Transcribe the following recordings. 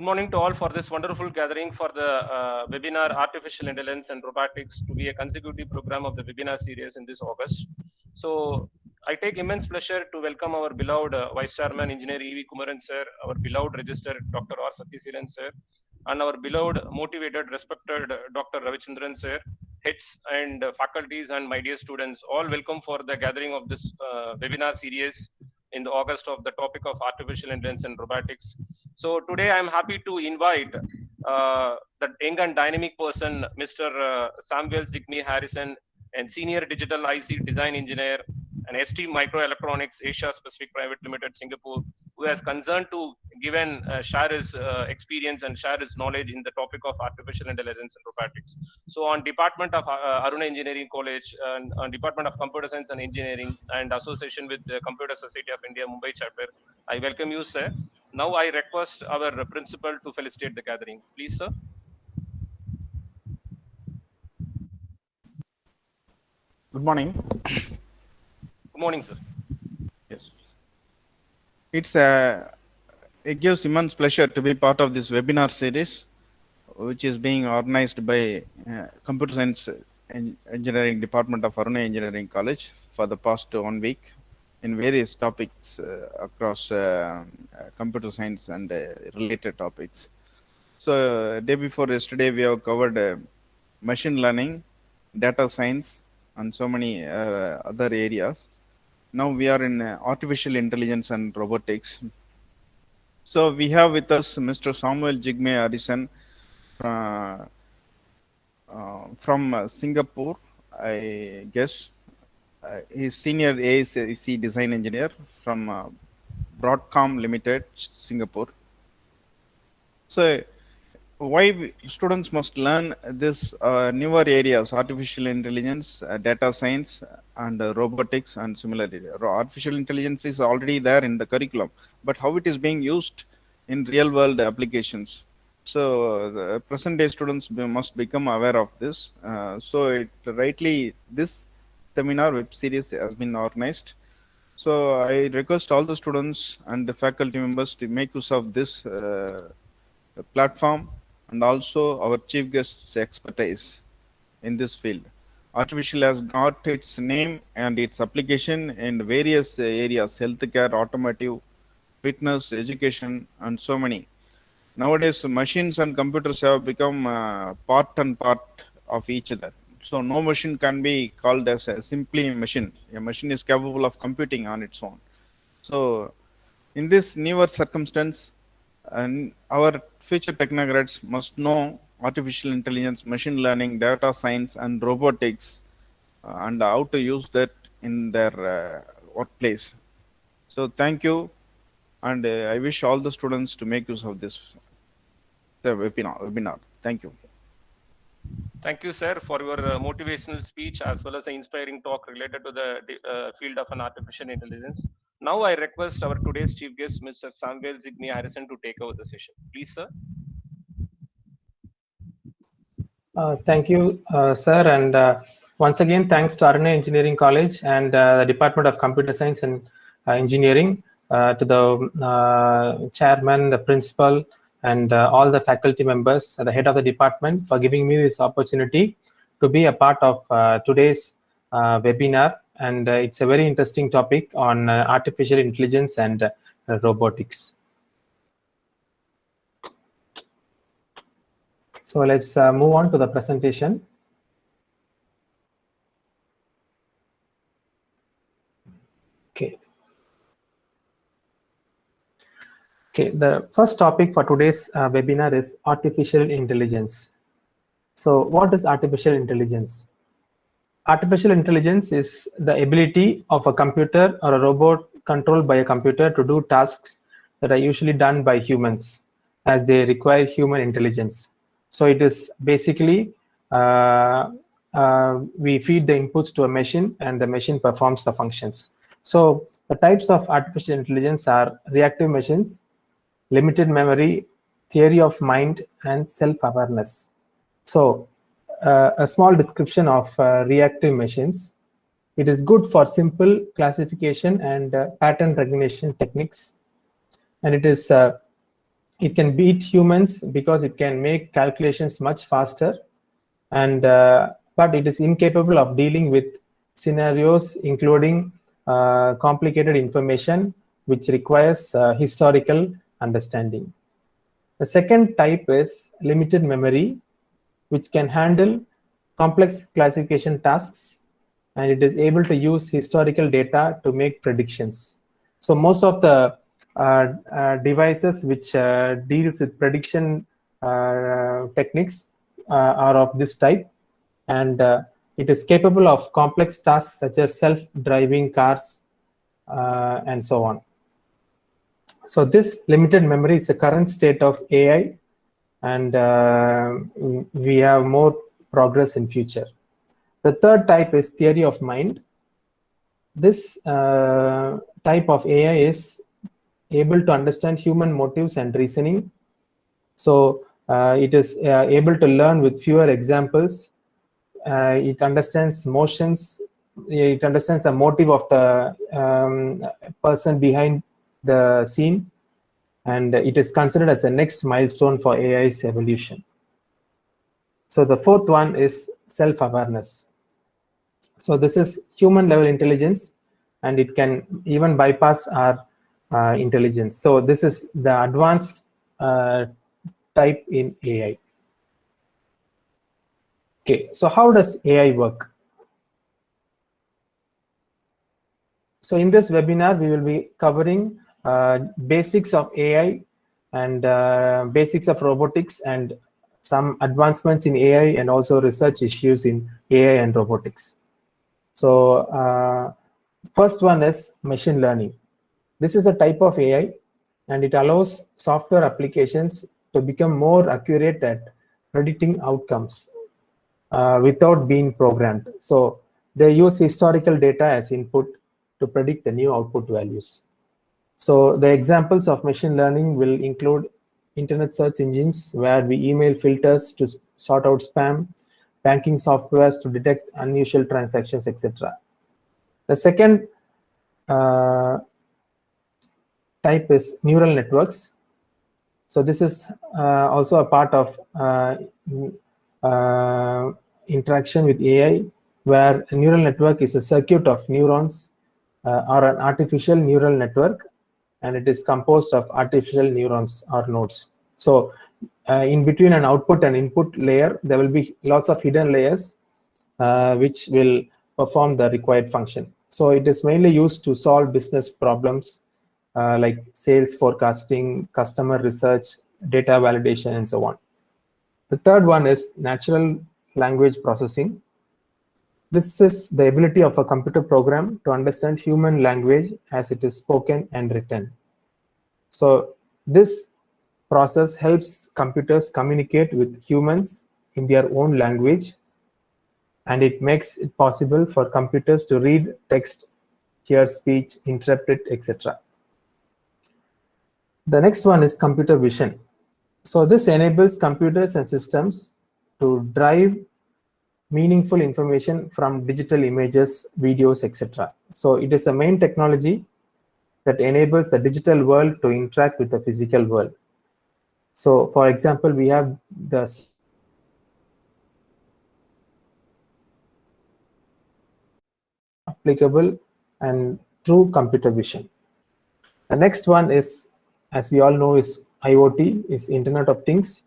morning to all for this wonderful gathering for the webinar Artificial Intelligence and Robotics to be a consecutive program of the webinar series in this August. So I take immense pleasure to welcome our beloved Vice Chairman Engineer 𝐉𝐻Kumaran sir, our beloved Registrar Dr.R.Sathyaseelan sir, and our beloved motivated respected Dr.R.Ravichandran sir, heads and faculties and my dear students, all welcome for the gathering of this webinar series in the August of the topic of artificial intelligence and robotics. So today I am happy to invite the young and dynamic person, Mr. 𝐼𝐵.𝐸 and senior digital IC design engineer and ST Microelectronics Asia Pacific Private Limited Singapore, who has concerned to give and share his experience and share his knowledge in the topic of artificial intelligence and robotics. So on Department of Arunai Engineering College and on Department of Computer Science and Engineering and association with the Computer Society of India Mumbai chapter, I welcome you, sir. Now I request our principal to felicitate the gathering. Please, sir. Good morning. Good morning, sir. Yes. It gives immense pleasure to be part of this webinar series, which is being organized by Computer Science and Engineering Department of Arunai Engineering College for the past 1 week in various topics across computer science and related topics. So day before yesterday, we have covered machine learning, data science, and so many other areas. Now we are in artificial intelligence and robotics. So we have with us Mr. 𝐼𝐵.𝐸 from Singapore, I guess. He's senior ASIC design engineer from Broadcom Limited, Singapore. So why students must learn this newer areas, artificial intelligence, data science, and robotics, and similarly. Artificial intelligence is already there in the curriculum, but how it is being used in real world applications. So the present day students must become aware of this. So this seminar web series has been organized. So I request all the students and the faculty members to make use of this platform, and also our chief guest's expertise in this field. Artificial has got its name and its application in various areas: healthcare, automotive, fitness, education, and so many. Nowadays, machines and computers have become part and part of each other. So no machine can be called as a simply machine. A machine is capable of computing on its own. So in this newer circumstance, our future technocrats must know artificial intelligence, machine learning, data science, and robotics, and how to use that in their workplace. So thank you, and I wish all the students to make use of this webinar. Thank you. Thank you, sir, for your motivational speech as well as the inspiring talk related to the field of an artificial intelligence. Now I request our today's chief guest, Mr. 𝐼𝐵.𝐸 to take over the session. Please, sir. Thank you, sir. And once again, thanks to Arunai Engineering College and the Department of Computer Science and Engineering, to the chairman, the principal, and all the faculty members, the head of the department, for giving me this opportunity to be a part of today's webinar. And it's a very interesting topic on artificial intelligence and robotics. So let's move on to the presentation. Okay, the first topic for today's webinar is artificial intelligence. So what is artificial intelligence? Artificial intelligence is the ability of a computer or a robot controlled by a computer to do tasks that are usually done by humans, as they require human intelligence. So it is basically, we feed the inputs to a machine and the machine performs the functions. So the types of artificial intelligence are reactive machines, limited memory, theory of mind, and self-awareness. So a small description of reactive machines. It is good for simple classification and pattern recognition techniques. And it is it can beat humans because it can make calculations much faster, and but it is incapable of dealing with scenarios including complicated information which requires historical understanding. The second type is limited memory, which can handle complex classification tasks, and it is able to use historical data to make predictions. So most of the devices which deals with prediction techniques are of this type, and it is capable of complex tasks such as self-driving cars and so on. So this limited memory is the current state of AI, and we have more progress in future. The third type is theory of mind. This type of AI is able to understand human motives and reasoning. So it is able to learn with fewer examples. It understands motions. It understands the motive of the person behind the scene, and it is considered as the next milestone for AI's evolution. So the fourth one is self-awareness. So this is human level intelligence, and it can even bypass our intelligence. So this is the advanced type in AI. Okay, so how does AI work? So in this webinar, we will be covering basics of AI and basics of robotics and some advancements in AI and also research issues in AI and robotics. So first one is machine learning. This is a type of AI, and it allows software applications to become more accurate at predicting outcomes without being programmed. So they use historical data as input to predict the new output values. So the examples of machine learning will include internet search engines, where we email filters to sort out spam, banking softwares to detect unusual transactions, etc. The second type is neural networks. So this is also a part of interaction with AI, where a neural network is a circuit of neurons or an artificial neural network, and it is composed of artificial neurons or nodes. So in between an output and input layer, there will be lots of hidden layers which will perform the required function. So it is mainly used to solve business problems like sales forecasting, customer research, data validation, and so on. The third one is natural language processing. This is the ability of a computer program to understand human language as it is spoken and written. So this process helps computers communicate with humans in their own language, and it makes it possible for computers to read text, hear speech, interpret, etc. The next one is computer vision. So this enables computers and systems to drive meaningful information from digital images, videos, etc. So it is a main technology that enables the digital world to interact with the physical world. So for example, we have the applicable and through computer vision. The next one is, as we all know, is IoT, is Internet of Things.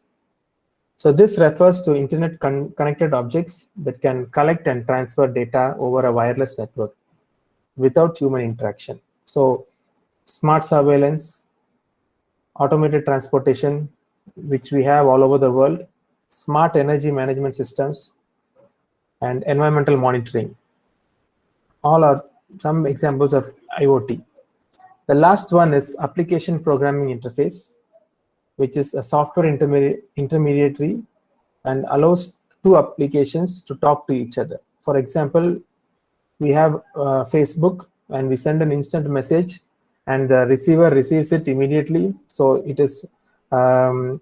So this refers to internet connected objects that can collect and transfer data over a wireless network without human interaction. So smart surveillance, automated transportation, which we have all over the world, smart energy management systems, and environmental monitoring. All are some examples of IoT. The last one is application programming interface, which is a software intermediary and allows two applications to talk to each other. For example, we have Facebook, and we send an instant message, and the receiver receives it immediately. So it is an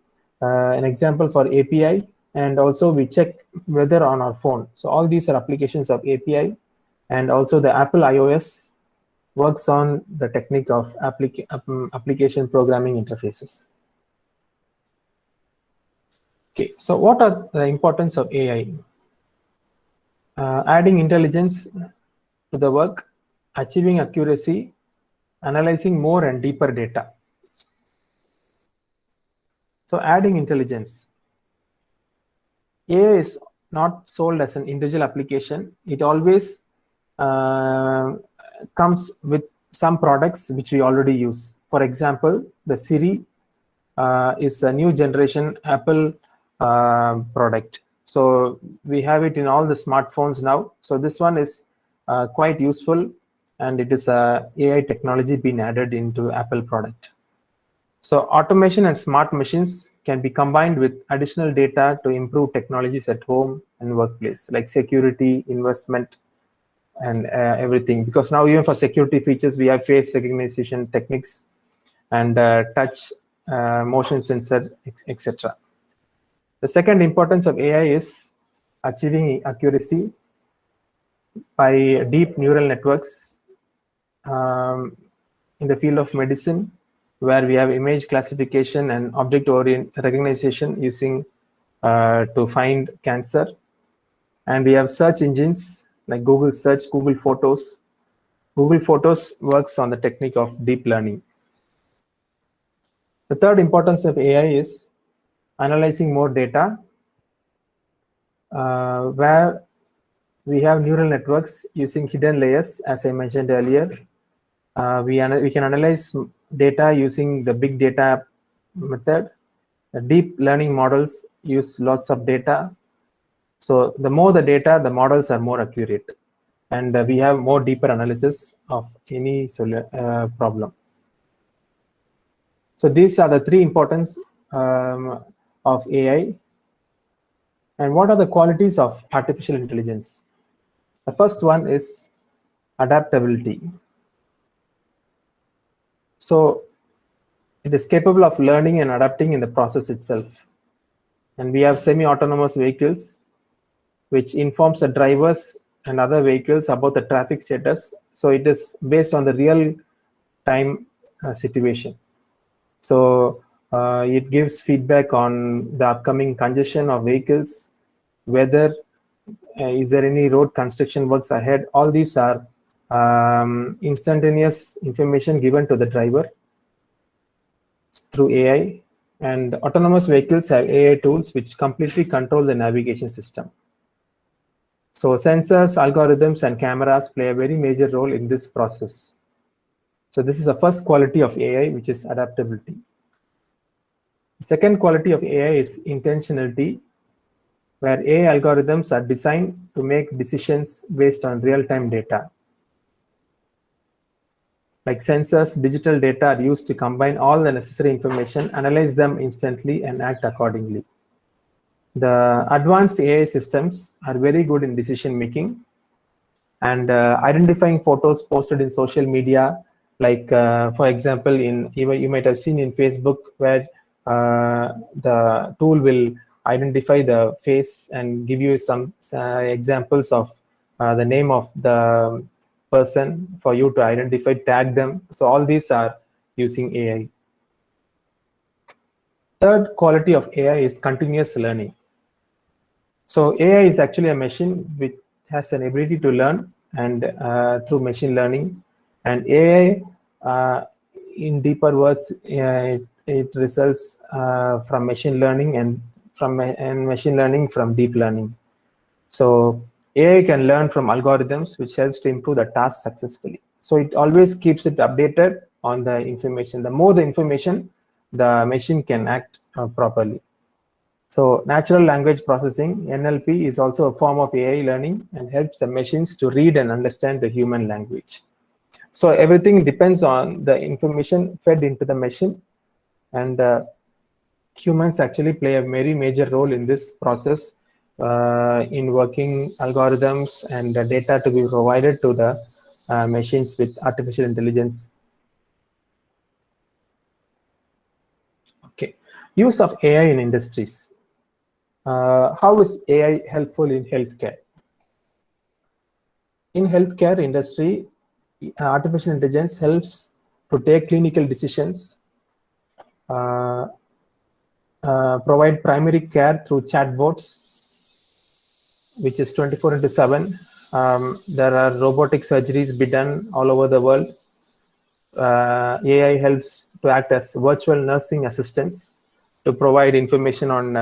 example for API, and also we check weather on our phone. So all these are applications of API, and also the Apple iOS works on the technique of application programming interfaces. Okay, so what are the importance of AI? Adding intelligence to the work, achieving accuracy, analyzing more and deeper data. So adding intelligence. AI is not sold as an individual application. It always comes with some products which we already use. For example, the Siri is a new generation Apple product. So we have it in all the smartphones now. So this one is quite useful, and it is a AI technology being added into Apple product. So automation and smart machines can be combined with additional data to improve technologies at home and workplace, like security, investment, and everything. Because now even for security features, we have face recognition techniques and touch, motion sensor, etc. The second importance of AI is achieving accuracy by deep neural networks in the field of medicine, where we have image classification and object-oriented recognition using to find cancer. And we have search engines like Google Search, Google Photos. Google Photos works on the technique of deep learning. The third importance of AI is analyzing more data, where we have neural networks using hidden layers, as I mentioned earlier. We can analyze data using the big data method. The deep learning models use lots of data. So the more the data, the models are more accurate. And we have more deeper analysis of any problem. So these are the three importance of AI. And what are the qualities of artificial intelligence? The first one is adaptability. So it is capable of learning and adapting in the process itself. And we have semi-autonomous vehicles, which informs the drivers and other vehicles about the traffic status. So it is based on the real-time situation. So it gives feedback on the upcoming congestion of vehicles, whether is there any road construction works ahead. All these are instantaneous information given to the driver through AI. And autonomous vehicles have AI tools which completely control the navigation system. So sensors, algorithms, and cameras play a very major role in this process. So this is the first quality of AI, which is adaptability. The second quality of AI is intentionality, where AI algorithms are designed to make decisions based on real-time data. Like sensors, digital data are used to combine all the necessary information, analyze them instantly, and act accordingly. The advanced AI systems are very good in decision making and identifying photos posted in social media. Like, for example, you might have seen in Facebook, where the tool will identify the face and give you some examples of the name of the person for you to identify, tag them. So all these are using AI. Third quality of AI is continuous learning. So AI is actually a machine which has an ability to learn, and through machine learning. And AI, in deeper words, it results from machine learning and machine learning from deep learning. So AI can learn from algorithms, which helps to improve the task successfully. So it always keeps it updated on the information. The more the information, the machine can act properly. So natural language processing, NLP, is also a form of AI learning and helps the machines to read and understand the human language. So everything depends on the information fed into the machine, and humans actually play a very major role in this process in working algorithms and the data to be provided to the machines with artificial intelligence. Okay, use of AI in industries. How is AI helpful in healthcare? In healthcare industry, artificial intelligence helps to take clinical decisions provide primary care through chatbots, which is 24/7. There are robotic surgeries be done all over the world. AI helps to act as virtual nursing assistants to provide information on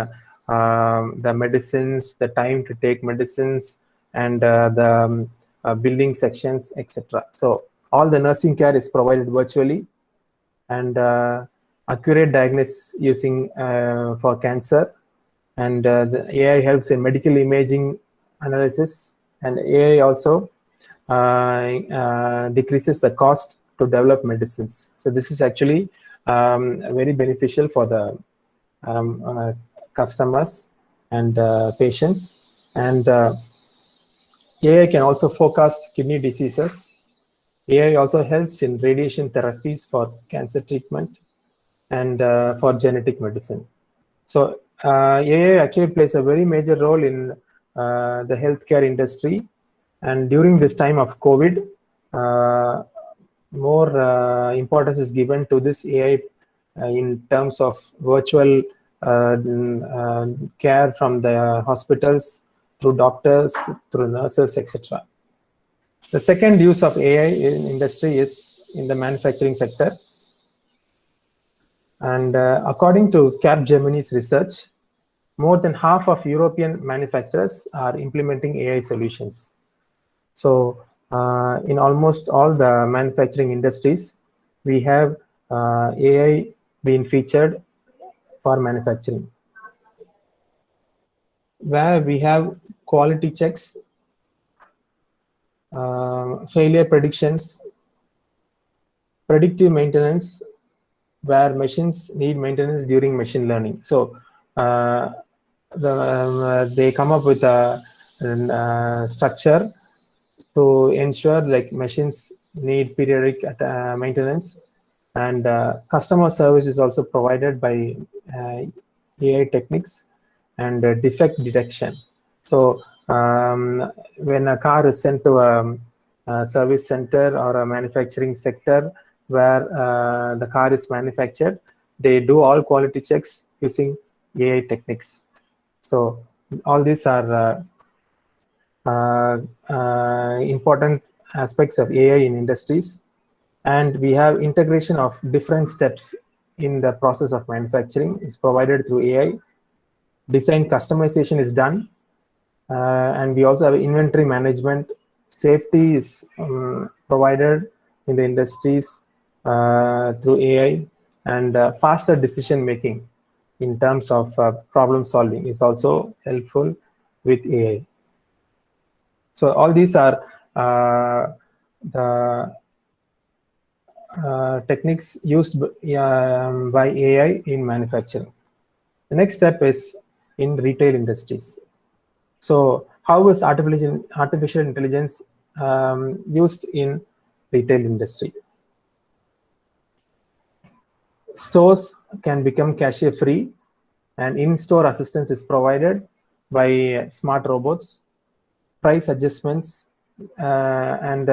the medicines, the time to take medicines, and the billing sections, etc. So all the nursing care is provided virtually, and accurate diagnosis using for cancer, and the AI helps in medical imaging analysis, and AI also decreases the cost to develop medicines. So this is actually very beneficial for the customers and patients. And AI can also forecast kidney diseases. AI also helps in radiation therapies for cancer treatment and for genetic medicine. So AI actually plays a very major role in the healthcare industry. And during this time of COVID, more importance is given to this AI in terms of virtual care from the hospitals, through doctors, through nurses, etc. The second use of AI in industry is in the manufacturing sector. And according to Capgemini's research, more than half of European manufacturers are implementing AI solutions. So in almost all the manufacturing industries, we have AI being featured for manufacturing, where we have quality checks, failure predictions, predictive maintenance, where machines need maintenance during machine learning. So they come up with a structure to ensure like machines need periodic maintenance, and customer service is also provided by AI techniques and defect detection. So when a car is sent to a service center or a manufacturing sector where the car is manufactured, they do all quality checks using AI techniques. So all these are important aspects of AI in industries. And we have integration of different steps in the process of manufacturing is provided through AI. Design customization is done, and we also have inventory management. Safety is provided in the industries through AI, and faster decision making in terms of problem solving is also helpful with AI. So all these are the techniques used by AI in manufacturing. The next step is in retail industries. So how is artificial intelligence used in retail industry? Stores can become cashier free, and in-store assistance is provided by smart robots. Price adjustments, and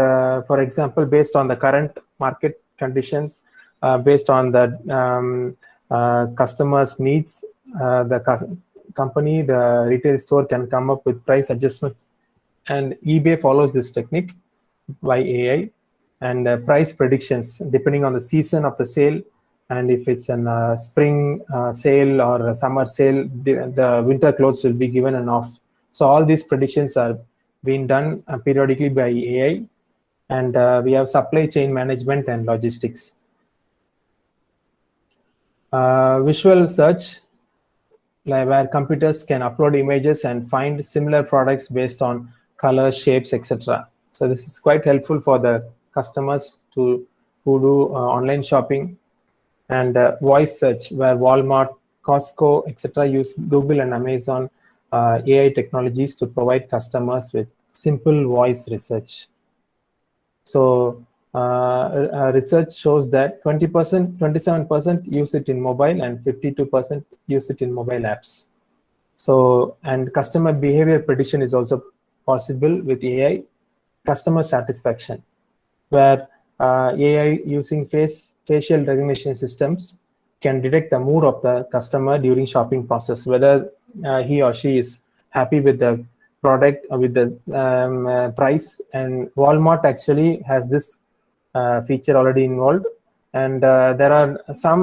for example, based on the current market conditions, based on the customers' needs, the company, the retail store can come up with price adjustments, and eBay follows this technique by AI, and price predictions depending on the season of the sale, and if it's a spring sale or a summer sale, the winter clothes will be given an off. So all these predictions are being done periodically by AI, and we have supply chain management and logistics. Visual search, like where computers can upload images and find similar products based on colors, shapes, etc. So this is quite helpful for the customers who do online shopping. And voice search, where Walmart, Costco, etc. use Google and Amazon AI technologies to provide customers with simple voice research. So research shows that 27% use it in mobile, and 52% use it in mobile apps. So, and customer behavior prediction is also possible with AI. Customer satisfaction, where AI using facial recognition systems can detect the mood of the customer during shopping process, whether he or she is happy with the product or with the price. And Walmart actually has this feature already involved. And there are some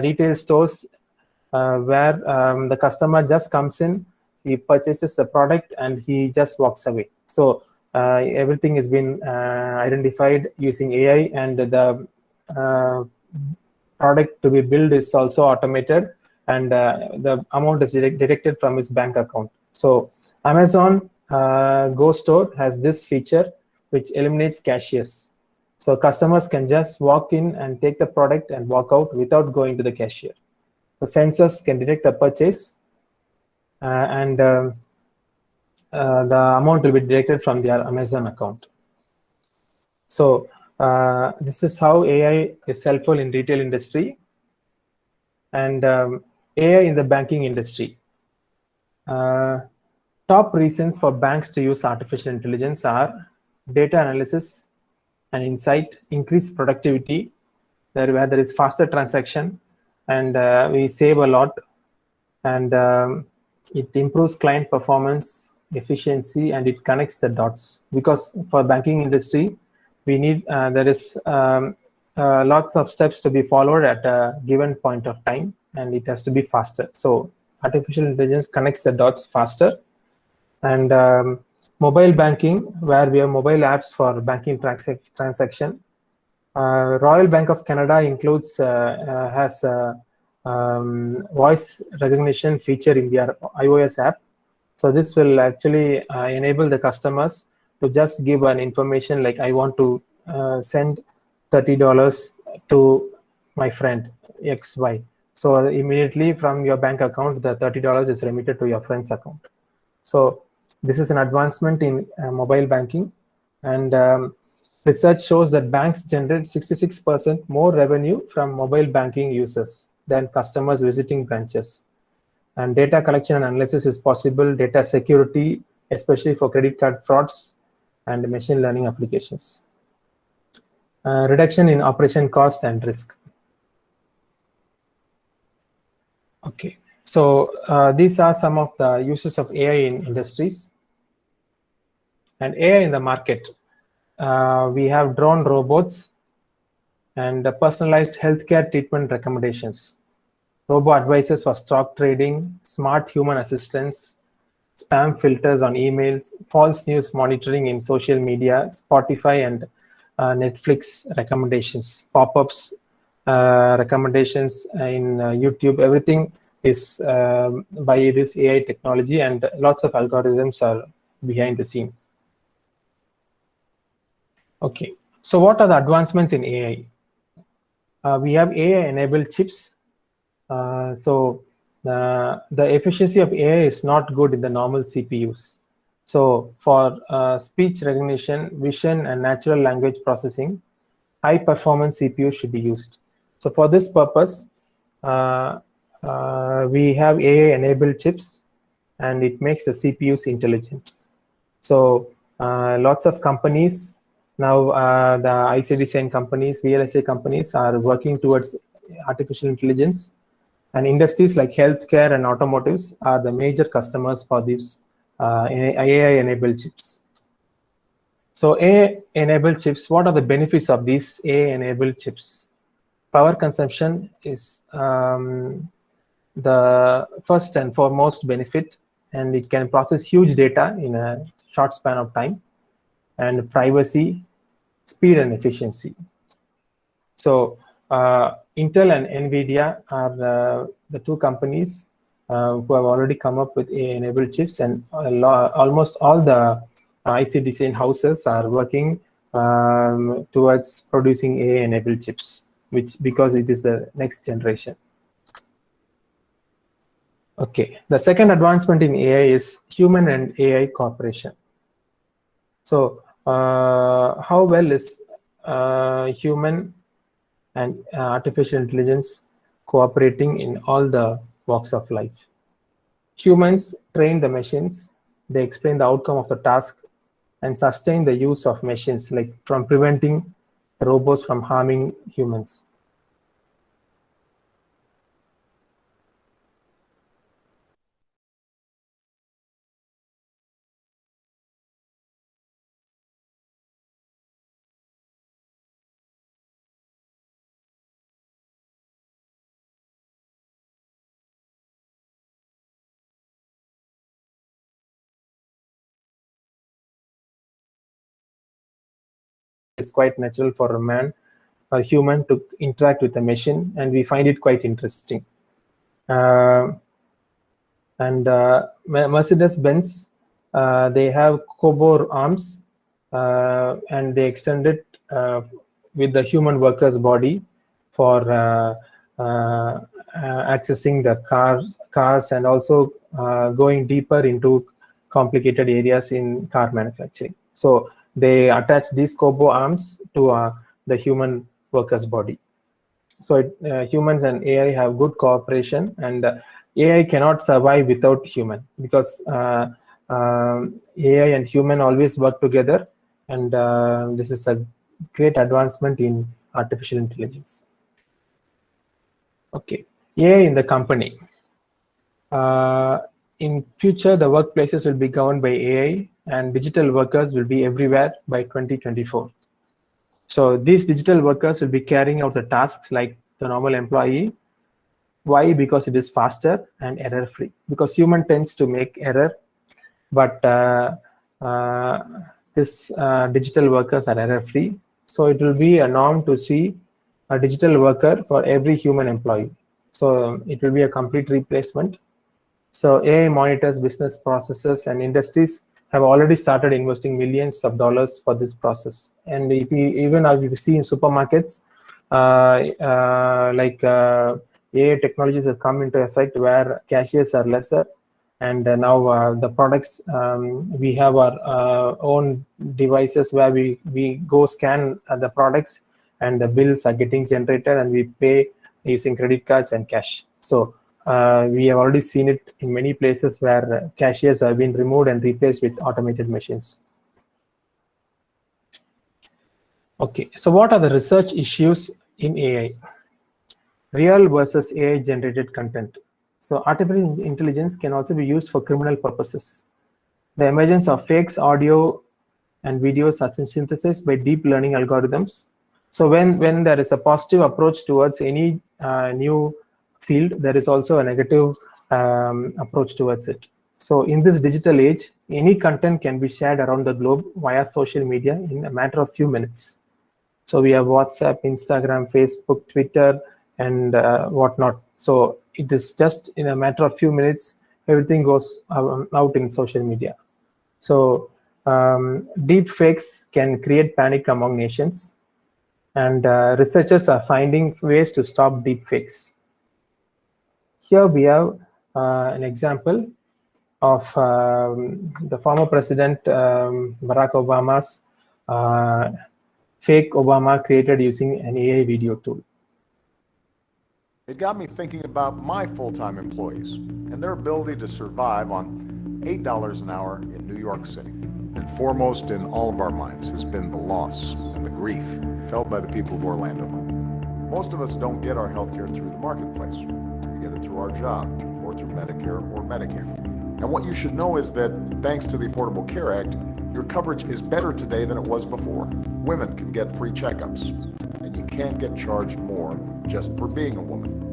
retail stores where the customer just comes in, he purchases the product, and he just walks away. So everything has been identified using AI, and the product to be billed is also automated, and the amount is deducted from his bank account. So Amazon Go Store has this feature which eliminates cashiers. So customers can just walk in and take the product and walk out without going to the cashier. The sensors can detect the purchase, and the amount will be deducted from their Amazon account. So this is how AI is helpful in retail industry, and AI in the banking industry. Top reasons for banks to use artificial intelligence are data analysis and insight, increased productivity, where there is faster transaction, and we save a lot, and it improves client performance, efficiency, and it connects the dots. Because for banking industry, we need there is lots of steps to be followed at a given point of time, and it has to be faster. So artificial intelligence connects the dots faster. And mobile banking, where we have mobile apps for banking transaction. Royal Bank of Canada has voice recognition feature in their iOS app. So this will actually enable the customers to just give an information like, I want to send $30 to my friend XY. So immediately from your bank account, the $30 is remitted to your friend's account. So this is an advancement in mobile banking. And research shows that banks generate 66% more revenue from mobile banking users than customers visiting branches. And data collection and analysis is possible, data security, especially for credit card frauds and machine learning applications. Reduction in operation cost and risk. Okay, so these are some of the uses of AI in industries. And AI in the market. We have drone robots and personalized healthcare treatment recommendations, robo advisors for stock trading, smart human assistants, spam filters on emails, false news monitoring in social media, Spotify and Netflix recommendations, pop-ups, recommendations in YouTube. Everything is by this AI technology, and lots of algorithms are behind the scene. Okay, so what are the advancements in AI? We have AI-enabled chips. So the efficiency of AI is not good in the normal CPUs. So for speech recognition, vision, and natural language processing, high-performance CPUs should be used. So for this purpose, we have AI-enabled chips, and it makes the CPUs intelligent. So lots of companies now, the IC design companies, VLSI companies are working towards artificial intelligence, and industries like healthcare and automotives are the major customers for these AI-enabled chips. So AI-enabled chips, what are the benefits of these AI-enabled chips? Power consumption is the first and foremost benefit, and it can process huge data in a short span of time. And privacy, speed, and efficiency. So Intel and NVIDIA are the two companies who have already come up with AI-enabled chips, and almost all the IC design houses are working towards producing AI-enabled chips, because it is the next generation. Okay, the second advancement in AI is human and AI cooperation. So how well is human and artificial intelligence cooperating in all the walks of life? Humans train the machines, they explain the outcome of the task, and sustain the use of machines, like from preventing robots from harming humans. is quite natural for a man, a human, to interact with a machine, and we find it quite interesting. Mercedes-Benz, they have Cobor arms, and they extend it with the human worker's body for accessing the cars and also going deeper into complicated areas in car manufacturing. So they attach these Cobor arms to the human worker's body. So humans and AI have good cooperation, and AI cannot survive without human, because AI and human always work together, and this is a great advancement in artificial intelligence. Okay, AI in the company. In future, the workplaces will be governed by AI, and digital workers will be everywhere by 2024. So these digital workers will be carrying out the tasks like the normal employee. Why? Because it is faster and error-free. Because human tends to make error, but this digital workers are error-free. So it will be a norm to see a digital worker for every human employee. So it will be a complete replacement. So AI monitors business processes, and industries have already started investing millions of dollars for this process. And if we see in supermarkets, AI technologies have come into effect where cashiers are lesser, and now the products, we have our own devices where we go scan the products, and the bills are getting generated, and we pay using credit cards and cash. So we have already seen it in many places where cashiers have been removed and replaced with automated machines. Okay, so what are the research issues in AI? Real versus AI generated content. So artificial intelligence can also be used for criminal purposes. The emergence of fakes, audio and videos are synthesized by deep learning algorithms. So when there is a positive approach towards any new field, there is also a negative approach towards it. So in this digital age, any content can be shared around the globe via social media in a matter of few minutes. So we have WhatsApp, Instagram, Facebook, Twitter, and whatnot. So it is just in a matter of few minutes, everything goes out in social media. So deep fakes can create panic among nations, and researchers are finding ways to stop deep fakes. Here we have an example of the former President Barack Obama's fake Obama created using an AI video tool. It got me thinking about my full-time employees and their ability to survive on $8 an hour in New York City. And foremost in all of our minds has been the loss and the grief felt by the people of Orlando. Most of us don't get our health care through the marketplace. We get it through our job or through Medicare or Medicare. And what you should know is that thanks to the Affordable Care Act, your coverage is better today than it was before. Women can get free checkups, and you can't get charged more just for being a woman.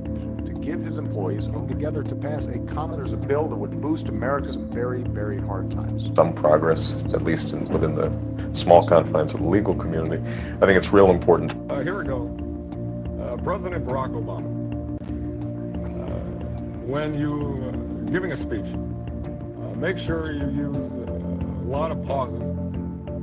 To give his employees come together to pass a common, there's a bill that would boost America's very, very hard times. Some progress, at least within the small confines of the legal community. I think it's real important. Here we go. President Barack Obama, when you giving a speech, make sure you use a lot of pauses.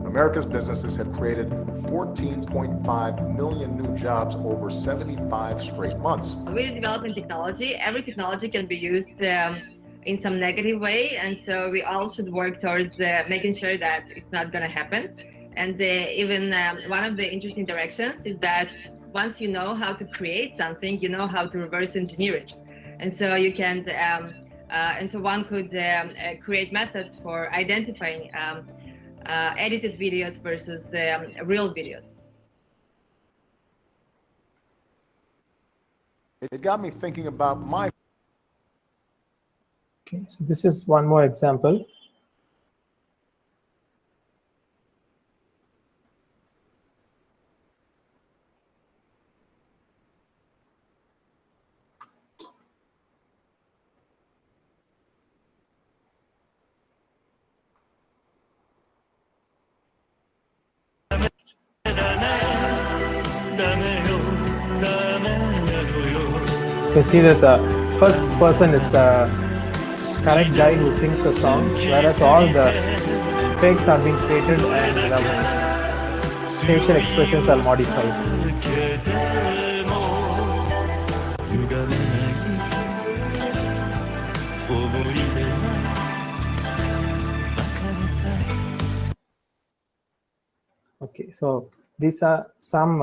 America's businesses have created 14.5 million new jobs over 75 straight months. We're developing technology. Every technology can be used in some negative way, and so we all should work towards making sure that it's not going to happen. And even one of the interesting directions is that once you know how to create something, you know how to reverse engineer it. And so you can, and so one could create methods for identifying edited videos versus real videos. It got me thinking about my... Okay, so this is one more example. You see that the first person is the correct guy who sings the song, whereas all the fakes are being created and the facial expressions are modified. Okay, so these are some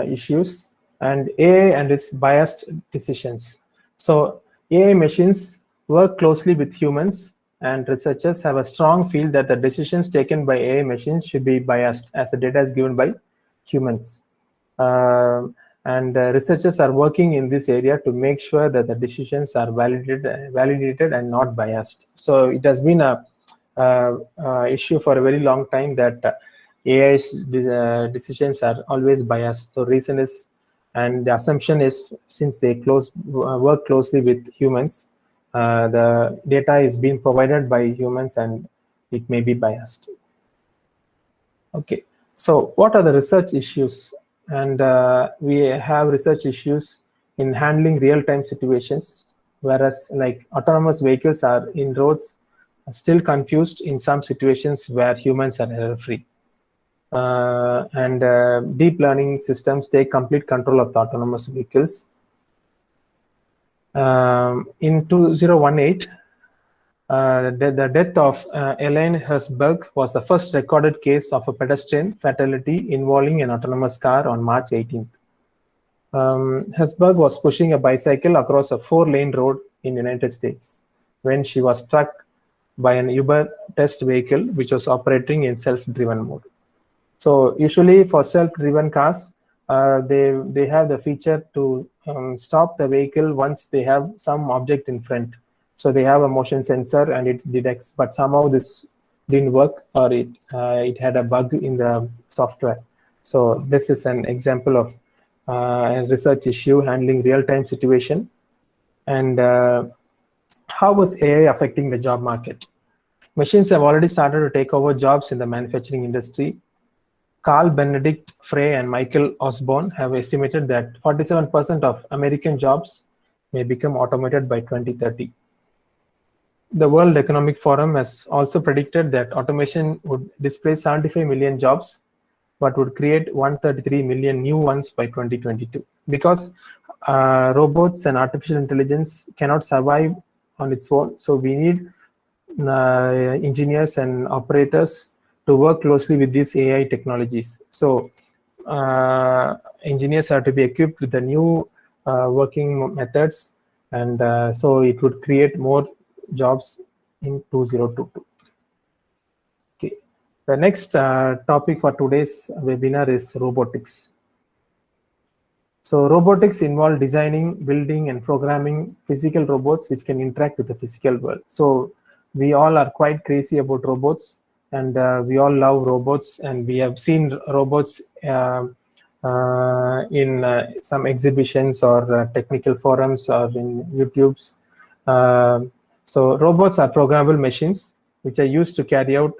issues, and AI and its biased decisions. So AI machines work closely with humans, and researchers have a strong feel that the decisions taken by AI machines should be biased as the data is given by humans. Researchers are working in this area to make sure that the decisions are validated and not biased. So it has been a issue for a very long time that AI's decisions are always biased. So reason is, and the assumption is, since they work closely with humans, the data is being provided by humans and it may be biased. Okay, so what are the research issues? And we have research issues in handling real-time situations, whereas like autonomous vehicles are in roads still confused in some situations where humans are error-free. Deep learning systems take complete control of the autonomous vehicles. In 2018, the death of 𝐒𝐵𝐿𝐵 was the first recorded case of a pedestrian fatality involving an autonomous car on March 18th. 𝐒𝐵𝐵 was pushing a bicycle across a 4-lane road in the United States when she was struck by an Uber test vehicle which was operating in self-driven mode. So usually for self-driven cars, they have the feature to stop the vehicle once they have some object in front. So they have a motion sensor and it detects, but somehow this didn't work, or it had a bug in the software. So this is an example of a research issue handling real-time situation. And how was AI affecting the job market? Machines have already started to take over jobs in the manufacturing industry. Carl Benedict Frey and Michael Osborne have estimated that 47% of American jobs may become automated by 2030. The World Economic Forum has also predicted that automation would displace 75 million jobs, but would create 133 million new ones by 2022. Because robots and artificial intelligence cannot survive on its own, so we need engineers and operators to work closely with these AI technologies. So engineers have to be equipped with the new working methods, and so it would create more jobs in 2022. Okay, the next topic for today's webinar is robotics. So robotics involve designing, building, and programming physical robots which can interact with the physical world. So we all are quite crazy about robots, and we all love robots, and we have seen robots in some exhibitions or technical forums or in YouTubes. So robots are programmable machines which are used to carry out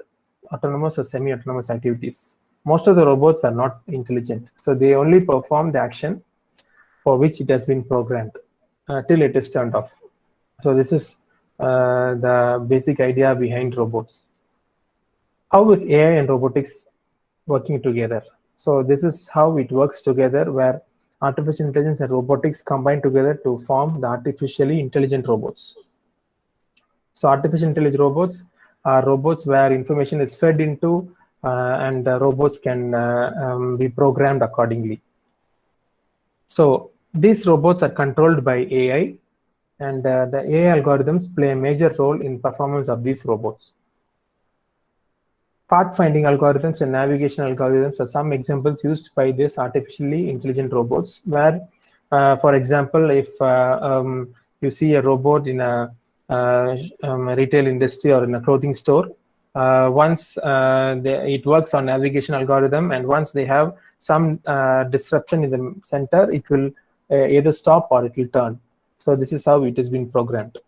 autonomous or semi-autonomous activities. Most of the robots are not intelligent, so they only perform the action for which it has been programmed till it is turned off. So this is the basic idea behind robots. How is AI and robotics working together? So this is how it works together, where artificial intelligence and robotics combine together to form the artificially intelligent robots. So artificial intelligent robots are robots where information is fed into and robots can be programmed accordingly. So these robots are controlled by AI, and the AI algorithms play a major role in performance of these robots. Path-finding algorithms and navigation algorithms are some examples used by these artificially intelligent robots, where, for example, if you see a robot in a retail industry or in a clothing store, once it works on navigation algorithm, and once they have some disruption in the center, it will either stop or it will turn. So this is how it has been programmed.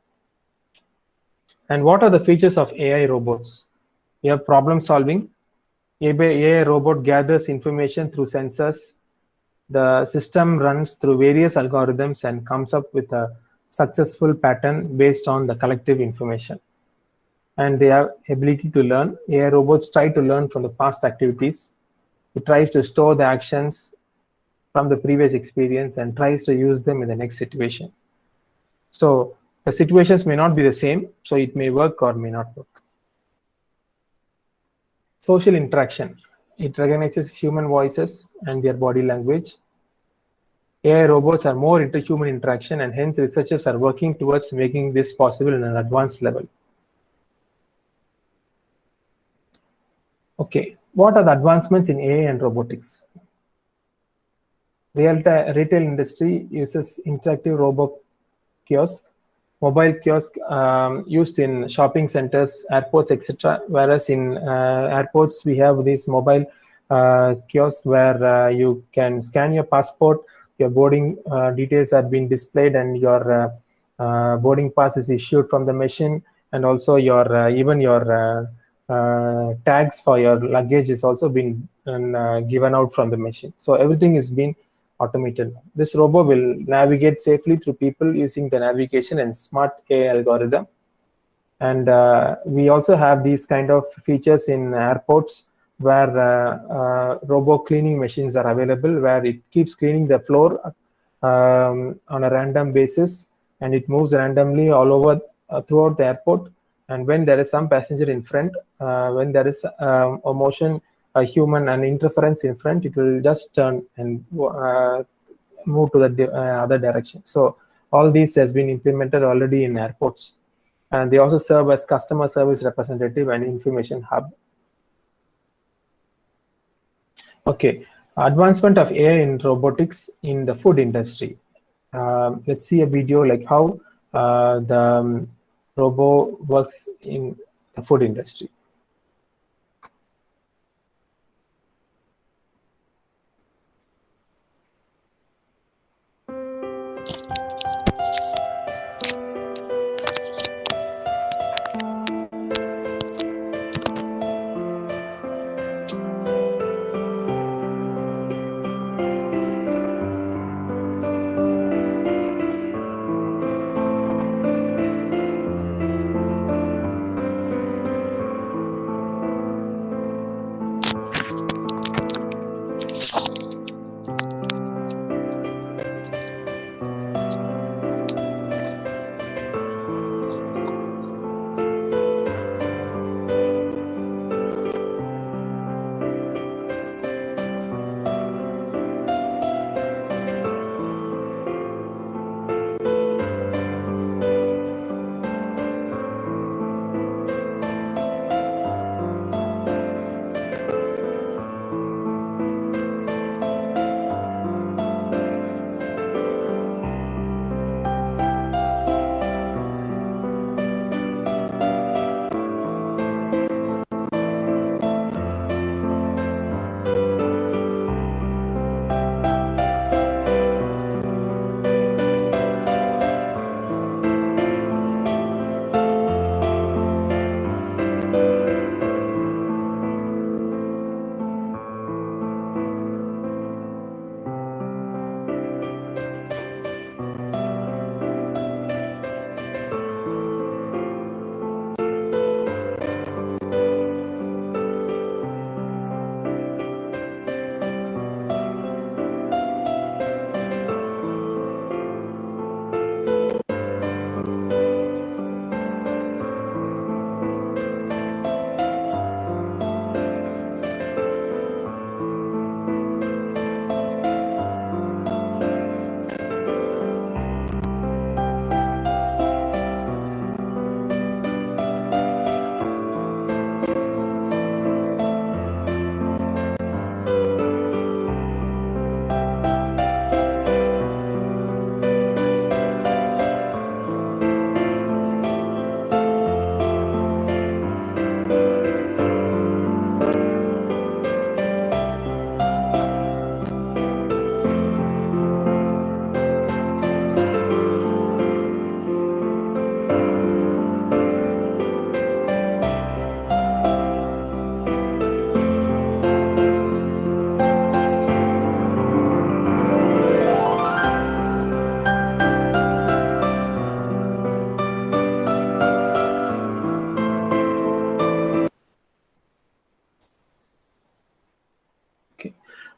And what are the features of AI robots? You have problem solving, AI robot gathers information through sensors. The system runs through various algorithms and comes up with a successful pattern based on the collective information. And they have ability to learn. AI robots try to learn from the past activities. It tries to store the actions from the previous experience and tries to use them in the next situation. So the situations may not be the same, so it may work or may not work. Social interaction. It recognizes human voices and their body language. AI robots are more into human interaction, and hence researchers are working towards making this possible in an advanced level. Okay, what are the advancements in AI and robotics? Retail industry uses interactive robot kiosk, mobile kiosk used in shopping centers, airports, etc. Whereas in airports, we have this mobile kiosk where you can scan your passport, your boarding details are being displayed, and your boarding pass is issued from the machine, and also your even your tags for your luggage is also been given out from the machine. So everything is being automated. This robot will navigate safely through people using the navigation and smart AI algorithm. And we also have these kind of features in airports where robot cleaning machines are available, where it keeps cleaning the floor on a random basis, and it moves randomly all over throughout the airport. And when there is some passenger in front, when there is a motion, a human and interference in front, it will just turn and move to the other direction. So all these has been implemented already in airports, and they also serve as customer service representative and information hub. Okay, advancement of AI in robotics in the food industry. Let's see a video like how the robo works in the food industry.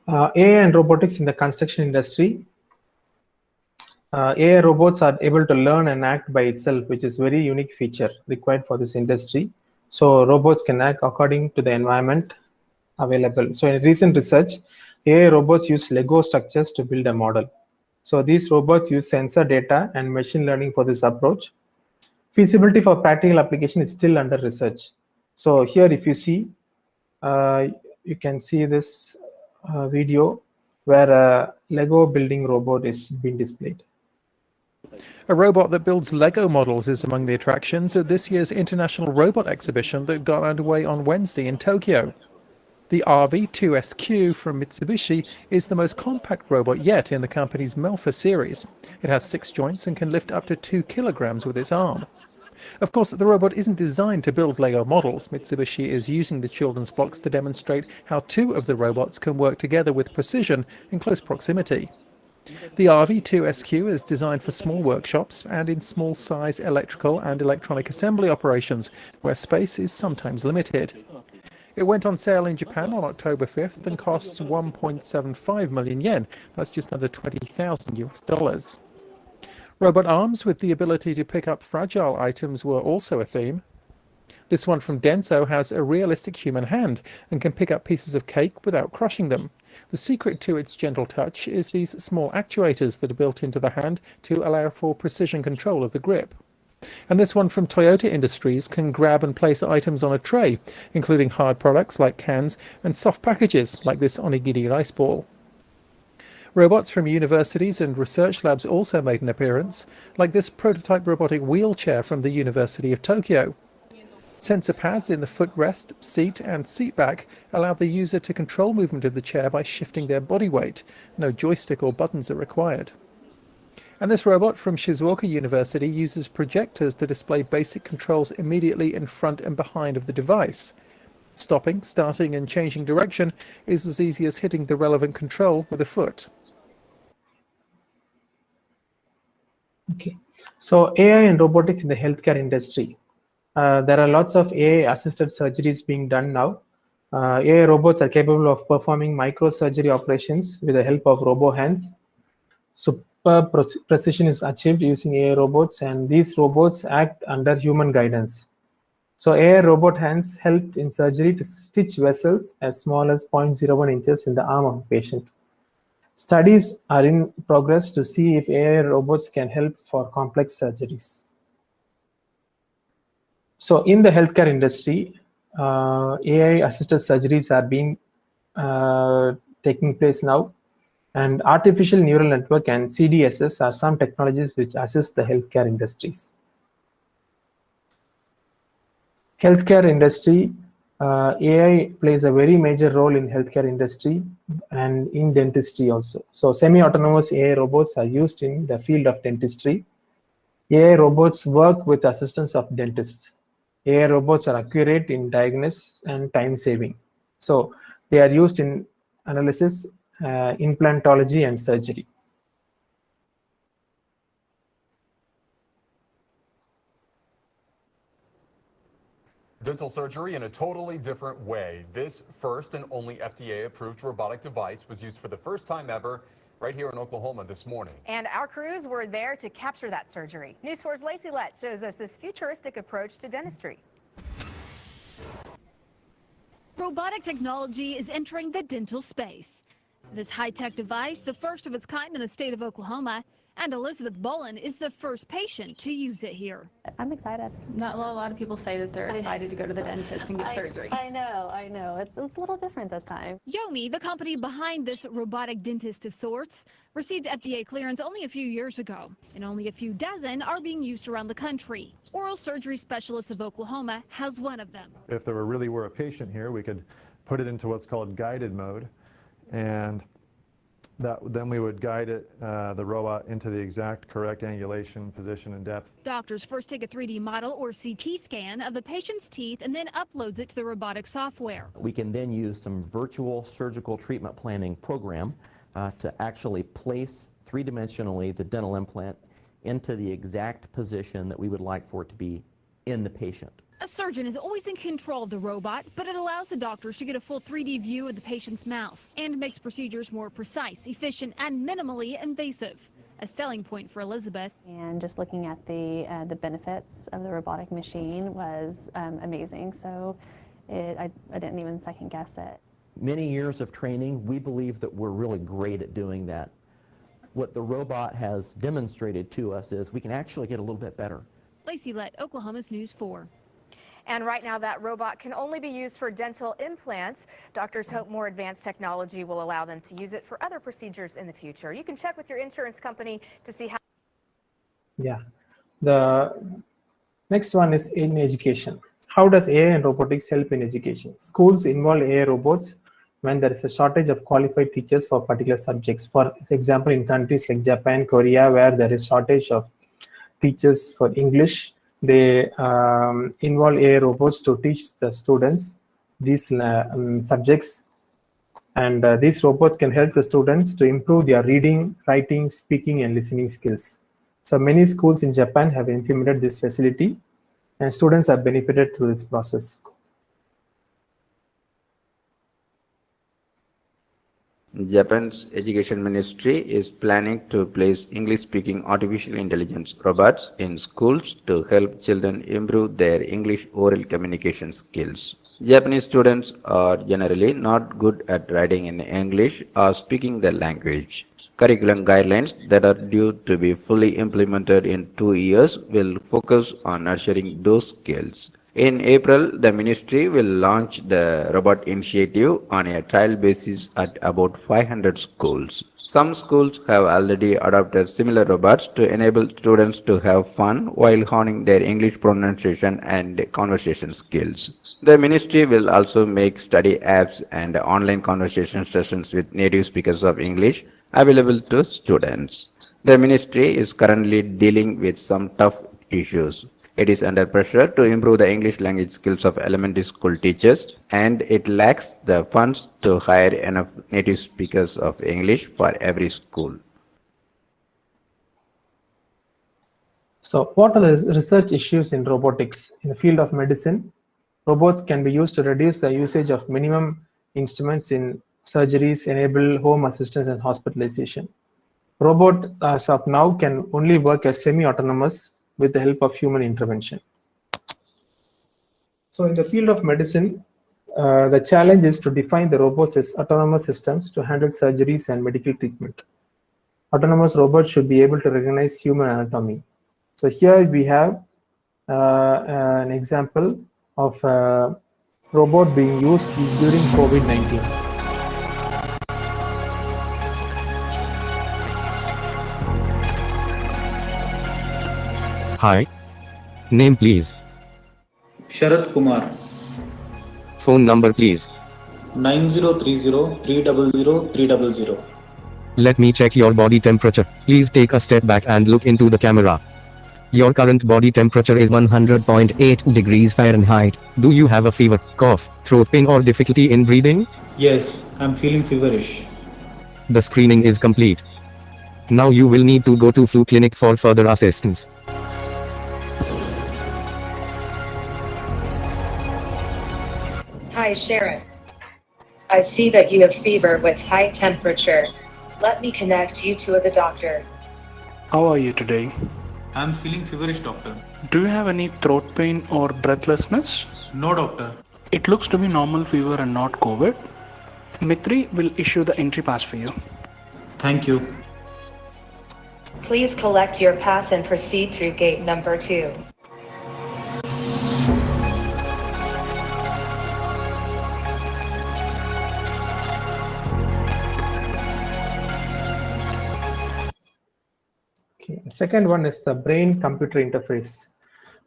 AI and robotics in the construction industry. AI robots are able to learn and act by itself, which is very unique feature required for this industry. So robots can act according to the environment available. So in recent research, AI robots use Lego structures to build a model. So these robots use sensor data and machine learning for this approach. Feasibility for practical application is still under research. So here, if you see, you can see this video where a Lego building robot is being displayed. A robot that builds Lego models is among the attractions at this year's International Robot Exhibition that got underway on Wednesday in Tokyo. The Er.E.V.Kumaran from Mitsubishi is the most compact robot yet in the company's 𝗵𝐿 series. It has 6 joints and can lift up to 2 kilograms with its arm. Of course, the robot isn't designed to build Lego models. Mitsubishi is using the children's blocks to demonstrate how 2 of the robots can work together with precision in close proximity. The Er.E.V.Kumaran is designed for small workshops and in small-size electrical and electronic assembly operations, where space is sometimes limited. It went on sale in Japan on October 5th and costs 1.75 million yen. That's just under $20,000. Robot arms with the ability to pick up fragile items were also a theme. This one from Denso has a realistic human hand and can pick up pieces of cake without crushing them. The secret to its gentle touch is these small actuators that are built into the hand to allow for precision control of the grip. And this one from Toyota Industries can grab and place items on a tray, including hard products like cans and soft packages like this onigiri rice ball. Robots from universities and research labs also made an appearance, like this prototype robotic wheelchair from the University of Tokyo. Sensor pads in the footrest, seat and seat back allow the user to control movement of the chair by shifting their body weight. No joystick or buttons are required. And this robot from Shizuoka University uses projectors to display basic controls immediately in front and behind of the device. Stopping, starting and changing direction is as easy as hitting the relevant control with a foot. Okay, so AI and robotics in the healthcare industry. There are lots of AI-assisted surgeries being done now. AI robots are capable of performing microsurgery operations with the help of robo hands. Superb precision is achieved using AI robots, and these robots act under human guidance. So AI robot hands help in surgery to stitch vessels as small as 0.01 inches in the arm of a patient. Studies are in progress to see if AI robots can help for complex surgeries. So in the healthcare industry, AI-assisted surgeries are being taking place now, and artificial neural network and CDSS are some technologies which assist the healthcare industries. Healthcare industry, AI plays a very major role in healthcare industry and in dentistry also. So semi-autonomous AI robots are used in the field of dentistry. AI robots work with assistance of dentists. AI robots are accurate in diagnosis and time saving. So they are used in analysis, implantology and surgery. Dental surgery in a totally different way. This first and only FDA-approved robotic device was used for the first time ever right here in Oklahoma this morning. And our crews were there to capture that surgery. News 4's Lacey Lett shows us this futuristic approach to dentistry. Robotic technology is entering the dental space. This high-tech device, the first of its kind in the state of Oklahoma, and Elizabeth Bolin is the first patient to use it here. I'm excited. Not a lot of people say that they're excited to go to the dentist and get surgery. I know. It's a little different this time. 𝐉𝐢𝐫, the company behind this robotic dentist of sorts, received FDA clearance only a few years ago, and only a few dozen are being used around the country. Oral Surgery Specialists of Oklahoma has one of them. If there really were a patient here, we could put it into what's called guided mode, and then we would guide it, the robot, into the exact correct angulation, position, and depth. Doctors first take a 3D model or CT scan of the patient's teeth and then uploads it to the robotic software. We can then use some virtual surgical treatment planning program to actually place three-dimensionally the dental implant into the exact position that we would like for it to be in the patient. A surgeon is always in control of the robot, but it allows the doctors to get a full 3D view of the patient's mouth and makes procedures more precise, efficient, and minimally invasive. A selling point for Elizabeth. And just looking at the benefits of the robotic machine was amazing. So I didn't even second guess it. Many years of training, we believe that we're really great at doing that. What the robot has demonstrated to us is we can actually get a little bit better. Lacey Lett, Oklahoma's News 4. And right now, that robot can only be used for dental implants. Doctors hope more advanced technology will allow them to use it for other procedures in the future. You can check with your insurance company to see how. Yeah. The next one is in education. How does AI and robotics help in education? Schools involve AI robots when there is a shortage of qualified teachers for particular subjects. For example, in countries like Japan, Korea, where there is shortage of teachers for English, they involve AI robots to teach the students these subjects, and these robots can help the students to improve their reading, writing, speaking, and listening skills. So many schools in Japan have implemented this facility, and students have benefited through this process. Japan's education ministry is planning to place English-speaking artificial intelligence robots in schools to help children improve their English oral communication skills. Japanese students are generally not good at writing in English or speaking the language. Curriculum guidelines that are due to be fully implemented in 2 years will focus on nurturing those skills. In April, the ministry will launch the robot initiative on a trial basis at about 500 schools. Some schools have already adopted similar robots to enable students to have fun while honing their English pronunciation and conversation skills. The ministry will also make study apps and online conversation sessions with native speakers of English available to students. The ministry is currently dealing with some tough issues. It is under pressure to improve the English language skills of elementary school teachers, and it lacks the funds to hire enough native speakers of English for every school. So what are the research issues in robotics? In the field of medicine, robots can be used to reduce the usage of minimum instruments in surgeries, enable home assistance and hospitalization. Robot, as of now, can only work as semi-autonomous with the help of human intervention. So in the field of medicine, the challenge is to define the robots as autonomous systems to handle surgeries and medical treatment. Autonomous robots should be able to recognize human anatomy. So here we have an example of a robot being used during COVID-19. Hi. Name please. Sharat Kumar. Phone number please. 9030-300-300. Let me check your body temperature. Please take a step back and look into the camera. Your current body temperature is 100.8 degrees Fahrenheit. Do you have a fever, cough, throat pain or difficulty in breathing? Yes, I'm feeling feverish. The screening is complete. Now you will need to go to flu clinic for further assistance. Hi, Sharon. I see that you have fever with high temperature. Let me connect you to the doctor. How are you today? I'm feeling feverish, doctor. Do you have any throat pain or breathlessness? No, doctor. It looks to be normal fever and not COVID. Mitri will issue the entry pass for you. Thank you. Please collect your pass and proceed through gate number 2. The second one is the brain-computer interface.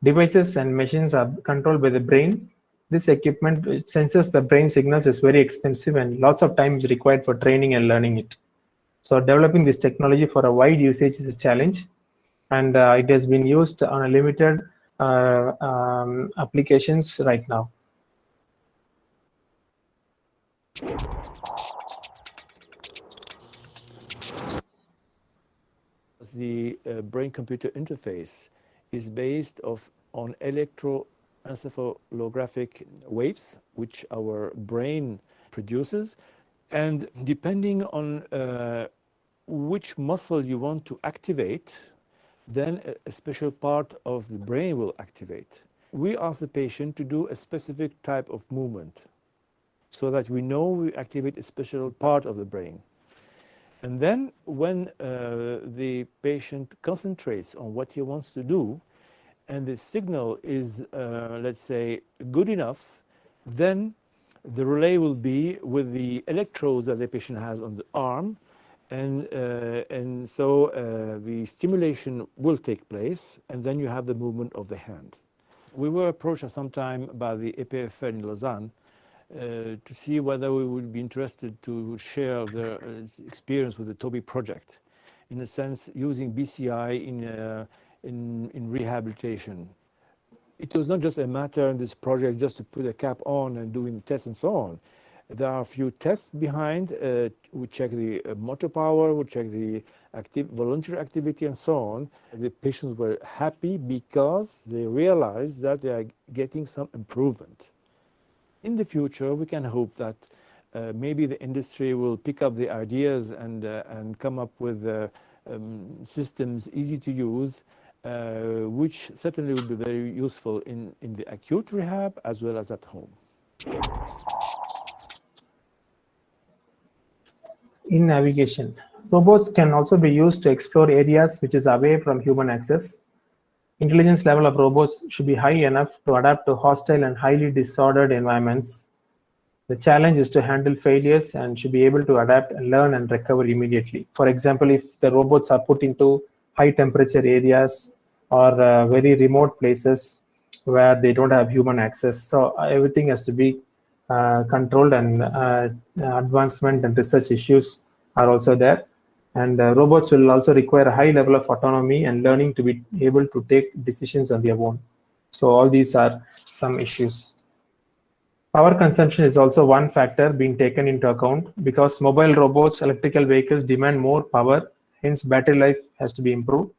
Devices and machines are controlled by the brain. This equipment, which senses the brain signals, is very expensive and lots of time is required for training and learning it. So developing this technology for a wide usage is a challenge, and it has been used on a limited applications right now. The brain-computer interface is based on electro encephalographic waves, which our brain produces. And depending on which muscle you want to activate, then a special part of the brain will activate. We ask the patient to do a specific type of movement so that we know we activate a special part of the brain. And then when the patient concentrates on what he wants to do, and the signal is, let's say, good enough, then the relay will be with the electrodes that the patient has on the arm, and so the stimulation will take place, and then you have the movement of the hand. We were approached at some time by the EPFL in Lausanne to see whether we would be interested to share their experience with the TOBI project, in a sense using BCI in rehabilitation. It was not just a matter in this project just to put a cap on and doing tests and so on. There are a few tests behind. We check the motor power, we check the voluntary activity and so on. The patients were happy because they realized that they are getting some improvement. In the future, we can hope that maybe the industry will pick up the ideas and come up with systems easy to use, which certainly will be very useful in the acute rehab as well as at home. In navigation, robots can also be used to explore areas which is away from human access. Intelligence level of robots should be high enough to adapt to hostile and highly disordered environments. The challenge is to handle failures and should be able to adapt and learn and recover immediately. For example, if the robots are put into high temperature areas or very remote places where they don't have human access, so everything has to be controlled, and advancement and research issues are also there. And robots will also require a high level of autonomy and learning to be able to take decisions on their own. So all these are some issues. Power consumption is also one factor being taken into account because mobile robots, electrical vehicles demand more power, hence battery life has to be improved.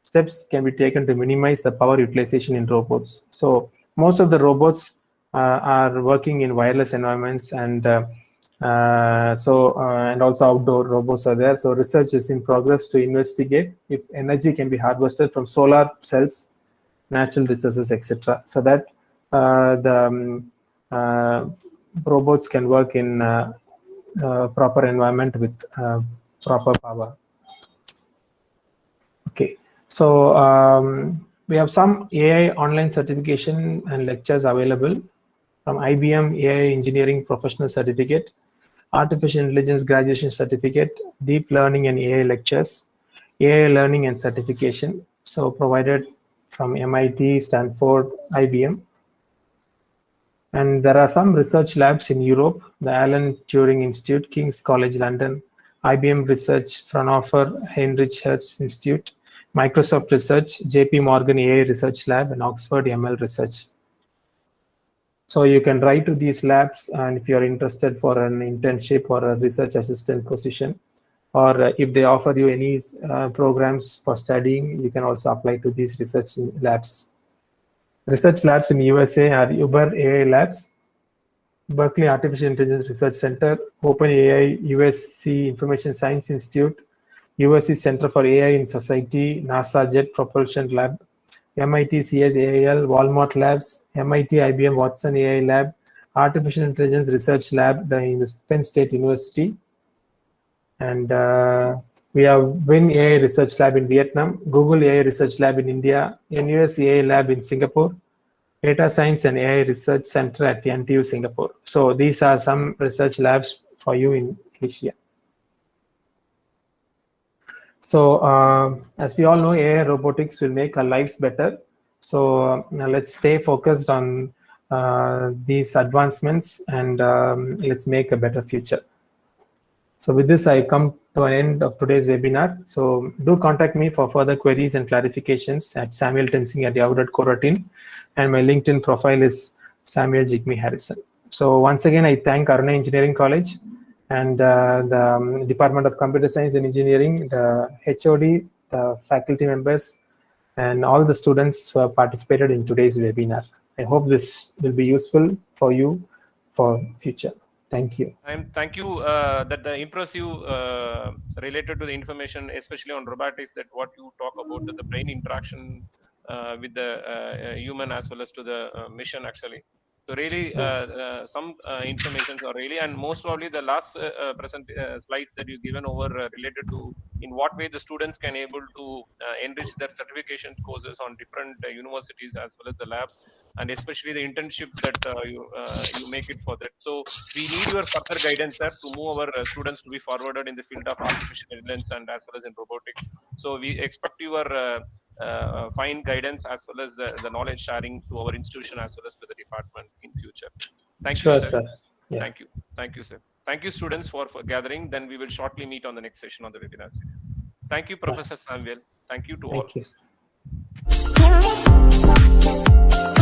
Steps can be taken to minimize the power utilization in robots. So most of the robots are working in wireless environments, and and also outdoor robots are there. So research is in progress to investigate if energy can be harvested from solar cells, natural resources, etc., so that the robots can work in proper environment with proper power. Okay, so we have some AI online certification and lectures available from IBM AI Engineering Professional Certificate, Artificial Intelligence Graduation Certificate, Deep Learning and AI Lectures, AI Learning and Certification, so provided from MIT, Stanford, IBM. And there are some research labs in Europe, the Alan Turing Institute, King's College London, IBM Research, Fraunhofer Heinrich Hertz Institute, Microsoft Research, JP Morgan AI Research Lab, and Oxford ML Research. So you can write to these labs, and if you're interested for an internship or a research assistant position, or if they offer you any programs for studying, you can also apply to these research labs. Research labs in USA are Uber AI Labs, Berkeley Artificial Intelligence Research Center, OpenAI USC Information Science Institute, USC Center for AI in Society, NASA Jet Propulsion Lab, MIT CSAIL, Walmart Labs, MIT IBM Watson AI Lab, Artificial Intelligence Research Lab in the Penn State University, and we have Win AI Research Lab in Vietnam, Google AI Research Lab in India, NUS AI Lab in Singapore, Data Science and AI Research Center at NTU Singapore. So these are some research labs for you in Asia. So as we all know, AI robotics will make our lives better. So now let's stay focused on these advancements, and let's make a better future. So with this, I come to an end of today's webinar. So do contact me for further queries and clarifications at samueltensing@yahoo.co.in, and my LinkedIn profile is Samuel Jigme Harrison. So once again, I thank Arunai Engineering College and the Department of Computer Science and Engineering, the HOD, the faculty members, and all the students who have participated in today's webinar. I hope this will be useful for you for future. Thank you. Thank you that the impressive related to the information, especially on robotics, that what you talk about the brain interaction with the human as well as to the mission actually. So really some informations are really, and most probably the last present slides that you given over related to in what way the students can able to enrich their certification courses on different universities as well as the lab, and especially the internship that you make it for that. So we need your further guidance, sir, to move our students to be forwarded in the field of artificial intelligence and as well as in robotics. So we expect your fine guidance as well as the knowledge sharing to our institution as well as to the department in future. Thank you, sir. Yeah. Thank you. Thank you, sir. Thank you, students, for gathering. Then we will shortly meet on the next session on the webinar series. Thank you, Professor Samuel. Thank you to all. Thank you, sir.